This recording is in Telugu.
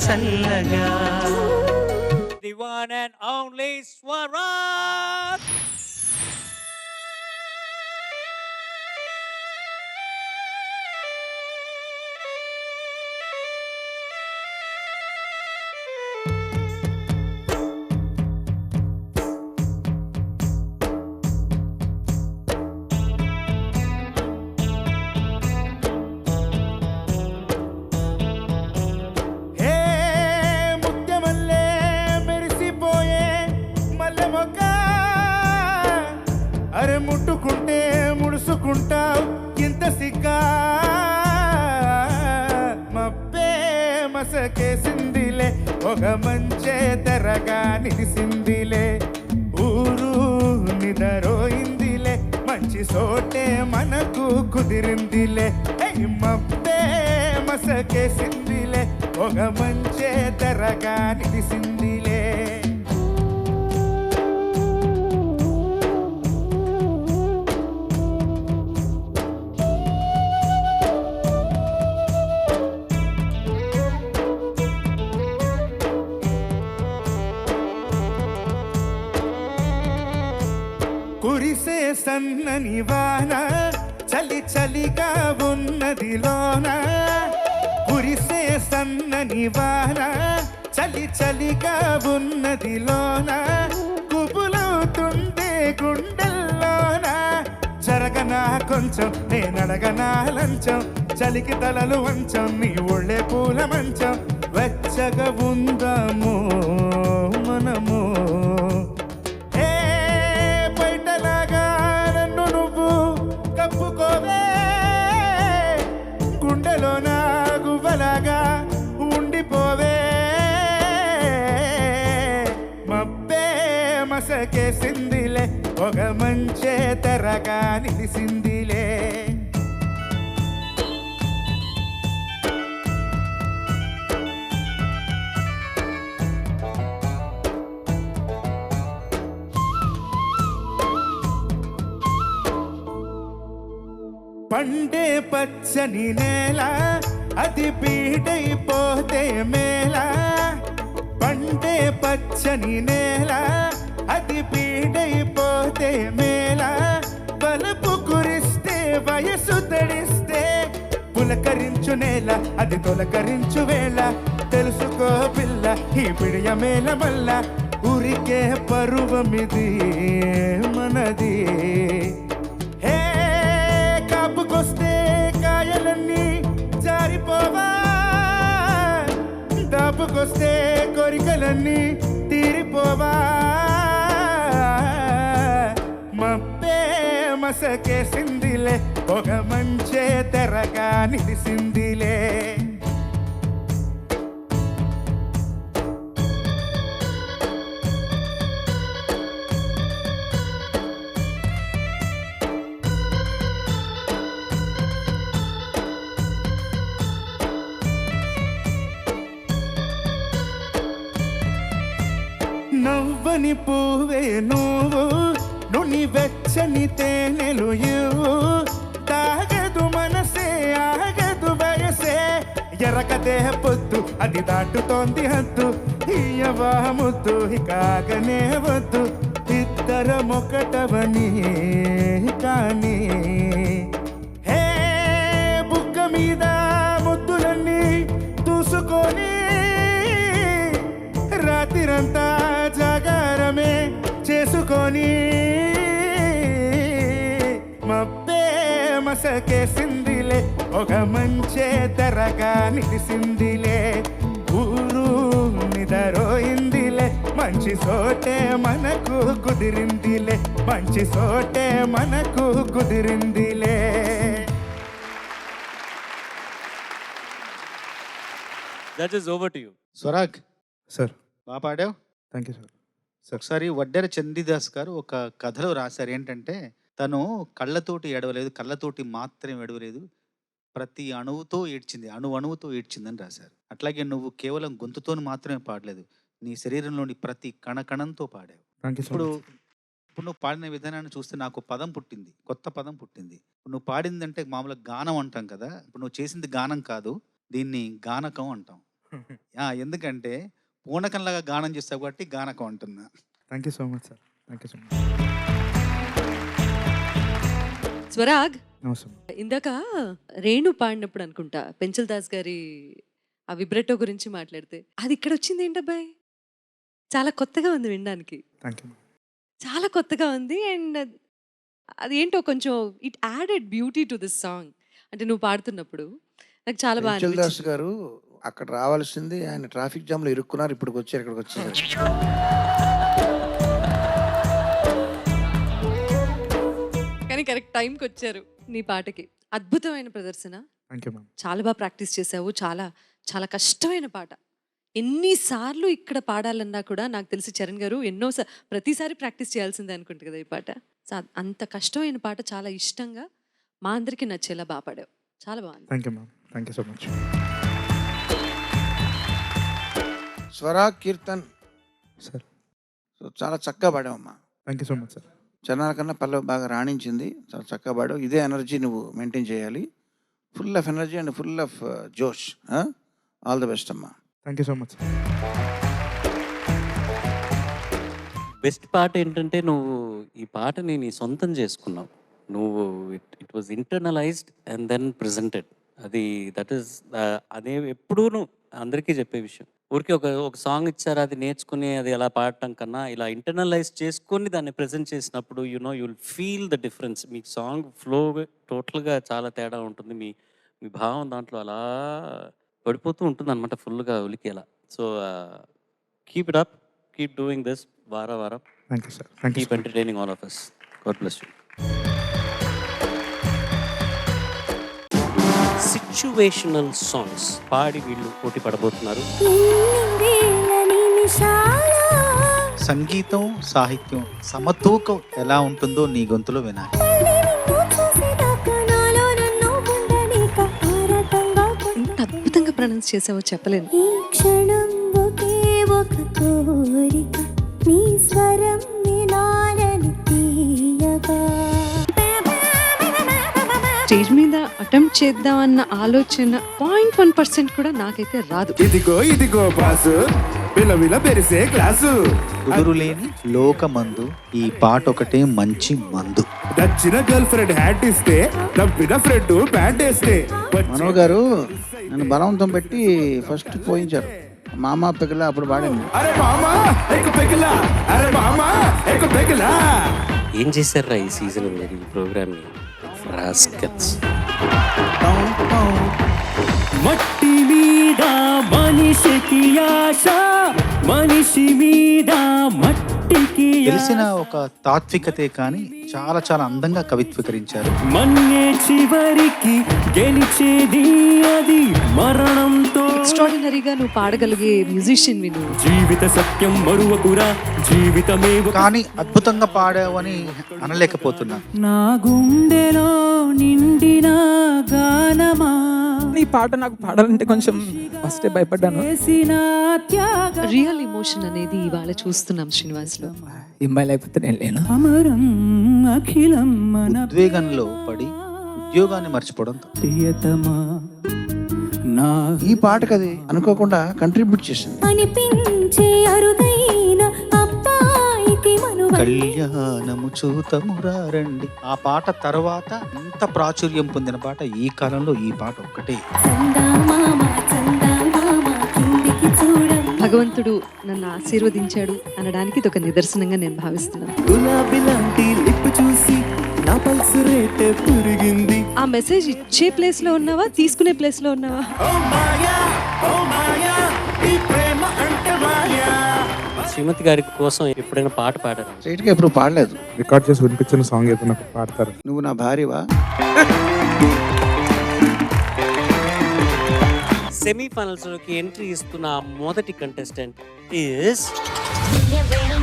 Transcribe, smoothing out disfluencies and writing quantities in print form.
చల్లగా. The one and only Swarat. అరే ముట్టుకుంటే ముడుసుకుంటావు ఇంత సిగ్గా మబ్బే మసకేసిందిలే ఒక మంచే తెరగా నిలిసిందిలే ఊరు నిదరోయిందిలే మంచి సోటే మనకు కుదిరిందిలే మబ్బే మసకేసిందిలే ఒక మంచే తెరగా నిలిసిందిలే. కురిసే సన్నని వాన చలి చలిగా ఉన్నది లోన కురిసే సన్నని వాన చలి చలిగా ఉన్నది లోన కుబులవుతుండే గుండెల్లోన జరగనా కొంచెం నేనడగనా లంచం చలికి తలలు వంచం నీ ఒళ్ళే పూల మంచం వెచ్చగా ఉందాము మనము గుండెలో నా గువ్వలాగా ఉండిపోవే మబ్బే మసకేసిందిలే ఒక మంచే తెరగా నిలిసిందిలే. పండే పచ్చని నేల అది బీడైపోతే మేళ పండే పచ్చని నేల అది బీడైపోతే మేళ బలపు కురిస్తే వయసు తడిస్తే పులకరించు నేల అది తొలకరించు వేళ తెలుసుకో పిల్ల ఈ పిడియ మేల మల్ల ఉరికే పరువమిది మనది కాపుకొస్తే కాయలన్నీ జారిపోవా దాపుకొస్తే కోరికలన్నీ తీరిపోవా మబ్బే మసకేసిందిలే ఒక మంచే తెరగా నిలిసిందిలే. నవ్వని పువ్వే నువ్వు నుని వెచ్చని తేనెలు ఇవ్వు తాగదు మనసే ఆగదు వయసే ఎరకదే పొద్దు అది దాటుతోంది హద్దు ఇయ్యవా ముద్దు కాగనే వద్దు ఇద్దరమొకటవని కానీ హే బుగ్గ మీద ముద్దులన్నీ దూసుకొని రాత్రిరంతా జాగారమే చేసుకొని మబ్బే మసకేసిందిలే ఒక మంచే తెరగా నిలిసిందిలే ఊరు నిదరోయిందిలే మంచి సోటే మనకు కుదిరిందిలే మంచి సోటే మనకు కుదిరిందిలే. Judges, over to you. Swarag sir బాగా పాడావు. Thank you sir. ఒకసారి వడ్డెర చండీదాస్ గారు ఒక కథలో రాశారు ఏంటంటే తను కళ్ళతోటి ఏడవలేదు, కళ్ళతోటి మాత్రం ఏడవలేదు, ప్రతి అణువుతో ఏడ్చింది, అణువుతో ఏడ్చిందని రాశారు. అట్లాగే నువ్వు కేవలం గొంతుతో మాత్రమే పాడలేదు, నీ శరీరంలోని ప్రతి కణకణంతో పాడావు. Thank you. ఇప్పుడు ఇప్పుడు నువ్వు పాడిన విధానాన్ని చూస్తే నాకు పదం పుట్టింది, కొత్త పదం పుట్టింది. ఇప్పుడు నువ్వు పాడిందంటే మామూలుగా గానం అంటాం కదా, ఇప్పుడు నువ్వు చేసింది గానం కాదు, దీన్ని గానకం అంటాం. ఎందుకంటే పూనకంలాగా గానం చేస్తావు కాబట్టి గానకం అంటున్నా. Thank you so much sir. Thank you so much. Swarag, namaste. ఇందాక రేణు పాడినప్పుడు అనుకుంటా పెంచల్ దాస్ గారి ఆ విబ్రెటో గురించి మాట్లాడితే అది ఇక్కడ వచ్చింది ఏంటబ్బాయి? చాలా కొత్తగా ఉంది వినడానికి, థ్యాంక్ యూ. చాలా కొత్తగా ఉంది. అండ్ అది ఏంటో కొంచెం it added beauty to this song. అంటే నువ్వు పాడుతున్నప్పుడు నాకు చాలా బాగా పెంచల్ దాస్ అనిపించింది. గారు అక్కడ రావాల్సింది, ఆయన ట్రాఫిక్ జామ్ లో ఇరుక్కున్నారు, ఇప్పుడు వచ్చారు, ఇక్కడికి వచ్చారు. కానీ కరెక్ట్ టైంకి వచ్చారు నీ పాటకి. అద్భుతమైన ప్రదర్శన, థ్యాంక్ యూ మ్యామ్. చాలా బాగా ప్రాక్టీస్ చేసావు. చాలా చాలా కష్టమైన పాట. ఎన్నిసార్లు ఇక్కడ పాడాలన్నా కూడా నాకు తెలిసి చరణ్ గారు ప్రతిసారి ప్రాక్టీస్ చేయాల్సిందే అనుకుంటు కదా ఈ పాట. అంత కష్టమైన పాట చాలా ఇష్టంగా మా అందరికీ నచ్చేలా బాగా పాడావు. చాలా బాగుంది. Thank you ma'am. Thank you so much. Swara Keerthan sir so చాలా చక్కగా పాడావమ్మా. Thank you so much sir. చరణాల కన్నా పల్లవి బాగా రాణించింది, చాలా చక్కగా పాడావు. ఇదే ఎనర్జీ నువ్వు మెయింటైన్ చేయాలి. Full of energy and full of జోష్. ఆల్ ద బెస్ట్ అమ్మా. Thank you so much. Best part ఏంటంటే నువ్వు ఈ పాటని నీ సొంతం చేసుకున్నావు. నువ్వు it was internalised and then presented. అది దట్ ఈస్ అదే ఎప్పుడూ అందరికీ చెప్పే విషయం. ఊరికి ఒక సాంగ్ ఇచ్చారు, అది నేర్చుకుని అది ఎలా పాడటం కన్నా ఇలా ఇంటర్నలైజ్ చేసుకొని దాన్ని ప్రజెంట్ చేసినప్పుడు you'll feel the difference. Me song flow టోటల్గా చాలా తేడా ఉంటుంది. మీ భావం దాంట్లో అలా పడిపోతూ ఉంటుంది అనమాట, ఫుల్గా ఉలికి అలా. So keep it up, keep doing this వారం. Thank you sir. Thank you. Keep entertaining all of us. God bless you. Situational songs పాడి వీళ్ళు పోటీ పడబోతున్నారు. సంగీతం సాహిత్యం సమతూకం ఎలా ఉంటుందో నీ గొంతులో వినాలి. ఎంత అద్భుతంగా ప్రొనౌన్స్ చేసావో చెప్పలేను. ఈ క్షణం ఒకే ఒక కోరిక, నీ స్వరం వినాలని తీయగా. స్టేజ్ మీద అటెంప్ట్ చేద్దామన్న ఆలోచన 0.1% కూడా నాకైతే రాదు. ఇదిగో బాసు, విల పెరిసే క్లాసు. కుదురులేని లోకమందు ఈ పాట ఒకటే మంచి మందు. దచ్చిన గర్ల్ ఫ్రెండ్ హ్యాట్ ఇస్తే, నవ్విన ఫ్రెండ్ ప్యాంట్ వేస్తే. మనో గారు నన్ను బలవంతం పెట్టి ఫస్ట్ పోయించారు. మామ పెగల అప్పుడు పాడింది. అరే మామా ఎక్ పెగిలా, అరే మామా ఎక్ పెగిలా. ఏం చేశారా ఈ సీజన్ మీరు ఈ ప్రోగ్రామ్ని? రాస్కెల్స్. మట్టి మీద మనిషికి ఆశ, మనిషి మీద మట్టికి తెలిసిన ఒక తాత్వికతే కానీ చాలా చాలా అందంగా కవిత్వీకరించారు. మన్నే చివరికి గెలిచేది అది మరణంతో. ఎక్స్ట్రాడినరీగా నువ్వు పాడగలిగే మ్యూజిషియన్ విను. జీవిత సత్యం మరువకురా, జీవితమే కానీ అద్భుతంగా పాడావని అనలేకపోతున్నా. నా గుండెలో నిండిన గానమా. ఈ పాట నాకు పాడాలంటే కొంచెం ఫస్ట్ భయపడ్డాను. రియల్ ఎమోషన్ అనేది ఇవాళ చూస్తున్నాం శ్రీనివాస్లో. ఇంబై లేకపోతే నేను లేను. అమరం అఖిలం మన ఉద్వేగంలో పడి ఉద్యోగాన్ని మర్చిపోవడం తప్పు. ప్రియతమా నా ఈ పాటకు అది అనుకోకుండా కంట్రిబ్యూట్ చేసింది. అనిపించే అరుదైన అబ్బాయికి మనువ కళ్యాణము చూతమురా రండి. ఆ పాట తర్వాత ఇంత ప్రాచుర్యం పొందిన పాట ఈ కాలంలో ఈ పాట ఒక్కటే. చందమామ చందమామ కిందికి చూడం. భగవంతుడు నన్ను ఆశీర్వదించాడు అనడానికి ఇది ఒక నిదర్శనంగా నేను భావిస్తున్నాను. గులాబీ లాంటి లిప్ చూసి నా పల్స్ రేట్ పెరిగింది. ఆ మెసేజ్ ఇచ్చే ప్లేస్ లో ఉన్నావా, తీసుకునే ప్లేస్ లో ఉన్నావా? శ్రీమతి గారి కోసం ఎప్పుడైనా పాట పాడారు? స్ట్రైట్ గా ఎప్పుడు పాడలేదు. రికార్డ్ చేసి వినిపించిన సాంగ్ అయితే నాకు పాడతారు. నువ్వు నా భార్యవా? సెమీఫైనల్స్ లోకి ఎంట్రీ ఇస్తున్న మొదటి కంటెస్టెంట్ ఈస్ ఎవరు